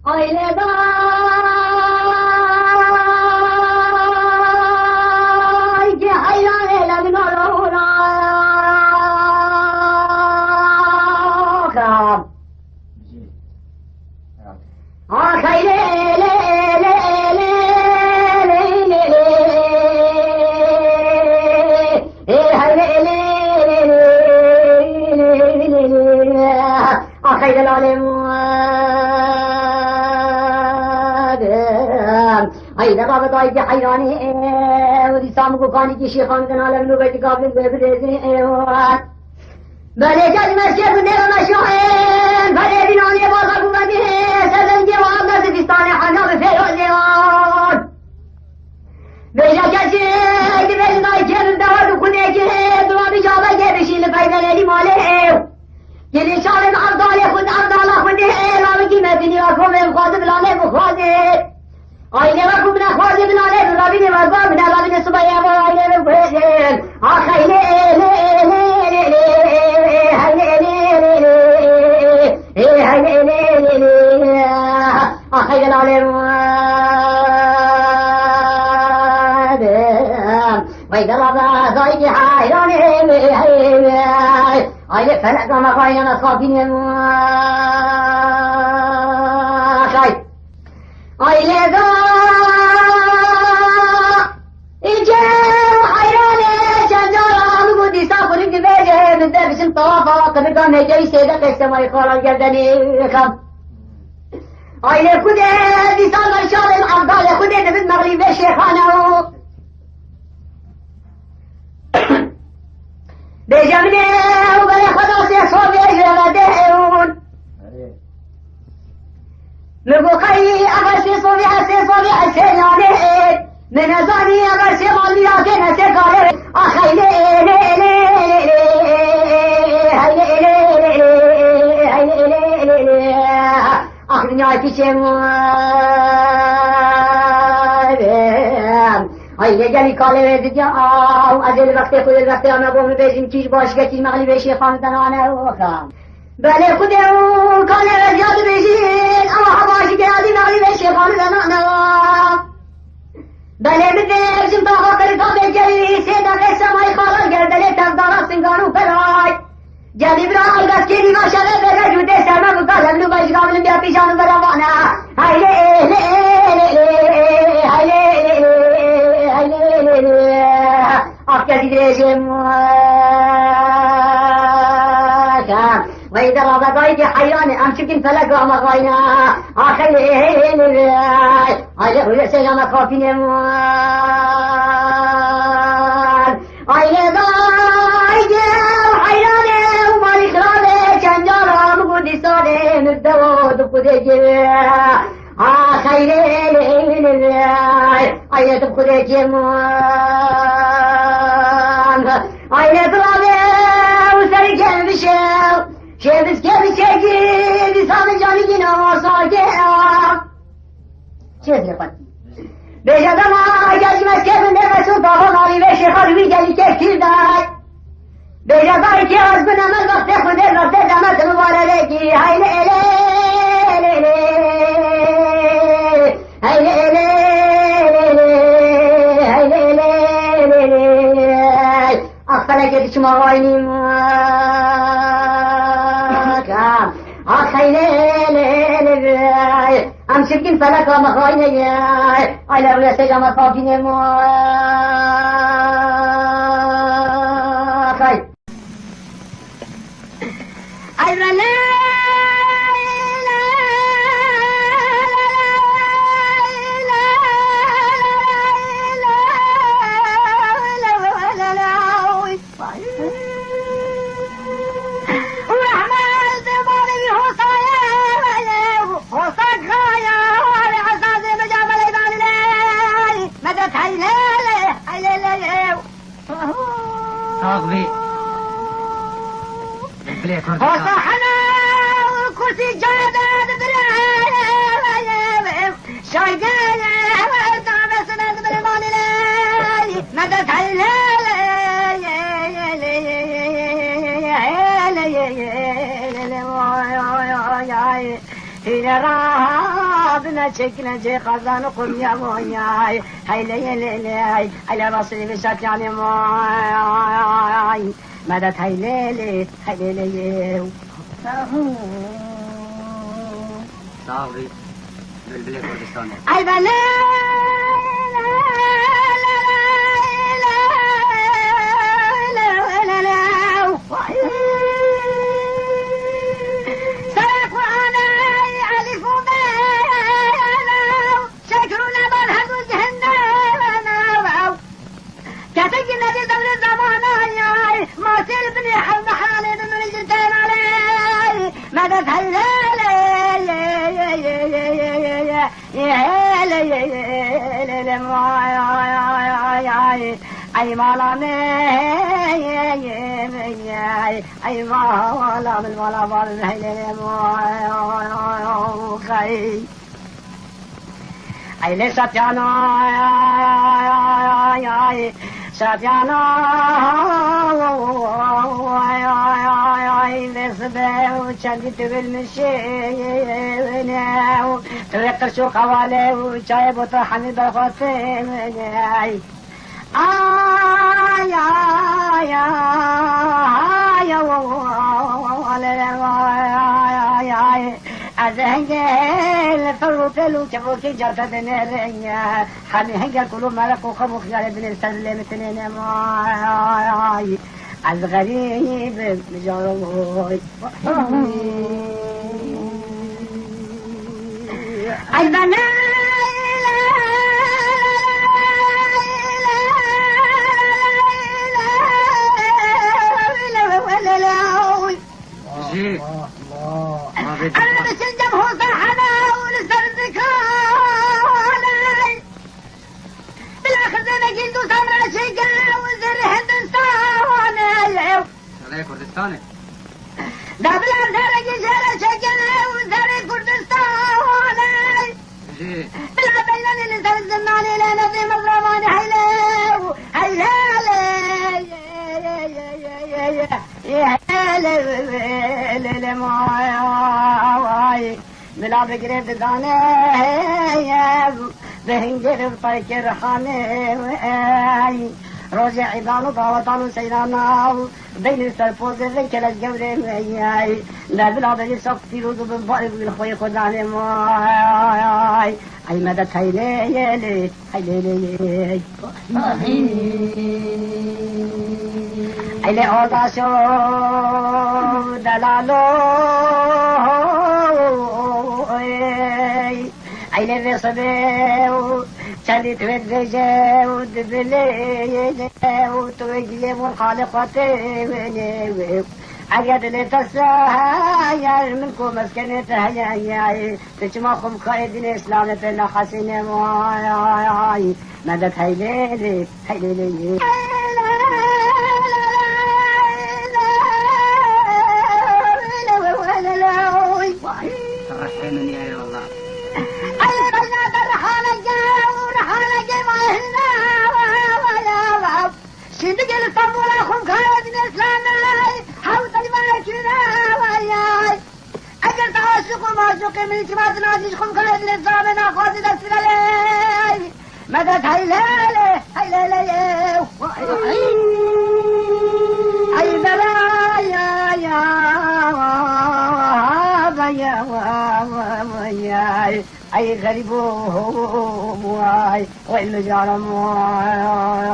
آیله دای که حیران لبنا رونا خراب آخی خير العالم أيضا بابا طايب حيراني ودي سامكو كاني كي شيخان كان على منو بيت قابل بيبرزي بلي جاج مسجد ندير مشوين بلي بناني بازا قومتي سزنجي وعبنا زفستاني حنا بفيروزيون بيجا جاجي دبل نايجر دواد وكنيجي دوابي جابا جيبشي لفايدة ليلي مالي يلي شارب عبدالي خود عبدالله خده رابطي مبيني وكم الخواذب لالي بخواذب آيني وكم من أخواذب لالي رابطي وكم من رابطي صبايا وآيني بخواذب آخيني آخيني العالم وإذا الله ضايق حيراني آية فلك ما قاين أصابين خاي آية ذا إجا حيراني شجرة مقودي سافر بيجي من درس طوافة قبل ميجي سيدة قسم ويقال الجردني خم آية خده دي سالة شار الأفضل خده دفت مغلي بشيخانه بجمله وبلا خلاص يا صوبي يردون مبقي أغسي صوبي حسي يعني من أزاني أغسي مالي لكن أسي قارب أخي أخي نعيكي آیه جلی کاله وید جاو از الوقت خود الوقت آن بوم بیشیم چیز باش که چیز مغلی بشی خواندن آنه وخم بله خود اون کاله وید یاد بشین اما حباشی که یادی مغلی بشی خواندن آنه بله بدرشم تا خاطر تا بجری سیدا قسمای خالان گردلی تفدارا سنگانو پرای جلی برای دست کلی باشده بگه جوده سرما بکالم نو باش قابل بیا پیشانو برامانه أفكار دريجم وإذا رضا ضايق حيراني أمسكين فلقوا مغاينا آخر أيها السلام خافين أيها ضايق حيراني ومالي خرابي شنجارة مقودي صالي مبدو دفودي خير أيها تبخذي جيمان أيها طلابي وسري كان بشيو شيبس كيف شيكي بصام جاني جينا وصاكي شيء يقول بيجا دما جاج مسكيف النفس وطاقه غالي بيشي خالوي جالي كيف كرداي بيجا داي كي عزبنا من وقت خود الوقت دمت مبارلكي هاي ليلي أخفلك شما غايني ماكام أخي ليلي أمسكين فلك ومغايني أيلا ويا سيجا مخافين ماكاي أيلا أغبي وصحنا والكرسي جادة دراية شايدانا وتعبسنا بالمان لي مدت هلا رابنا شكنا شي خزانكم يا موياي هاي لي لي على راسي بشات يعني موياي مدد هاي لي صافي بالبلاد كردستان اي بلا مدد اي مالامي اي مالا من مالا بال اي لي ساتيانا ساتيانا وشدت بالمشي طريق السوق حوالي وشايب وطرحني بالخوتين أزهنجل فلوتلو تبوكي جرت دنيا حمي هنجل كلو ملك وخمو خيال ابن السلم تنين ماي الغريب مجروي البنات أنا بس الجمهور فرحنا ونسر ذكراني بالآخر زي ما جلدوا سمرة شقا وزر هندستاني علي كردستاني ده بالأرزار جيشارة شقا وزر كردستاني بالله بيناني نسر الزماني لنا في مظلماني هيلو بلا بقري بداني بهنجر بطيك رحاني روزي عبان وطاوطان سيرانا بين السلفوز الرنك الجولي مياي لا بلا بقري صفتي روزو بالبارك بالخوي خداني ماي اي مدد هيلي ايلي اوضاشو دلالو ايلي بيصبيو تالي توجه ودبلي وتوجلي والخالقتي عقد لي تساير منكم مسكنة هياي تجمعكم خالد الإسلام في حسين ماي مدد هيلي ترحمني يا والله صندوق الاسطنبول اخوم خالد الاسلام حوط الماكينة وياي اجل تعاشق ومعشوق من اجتماعات العزيز خم خالد الاسلام انا خالد الاسلام مدد هيلالي اي بلايا يا اي غريب واي والمجارم واي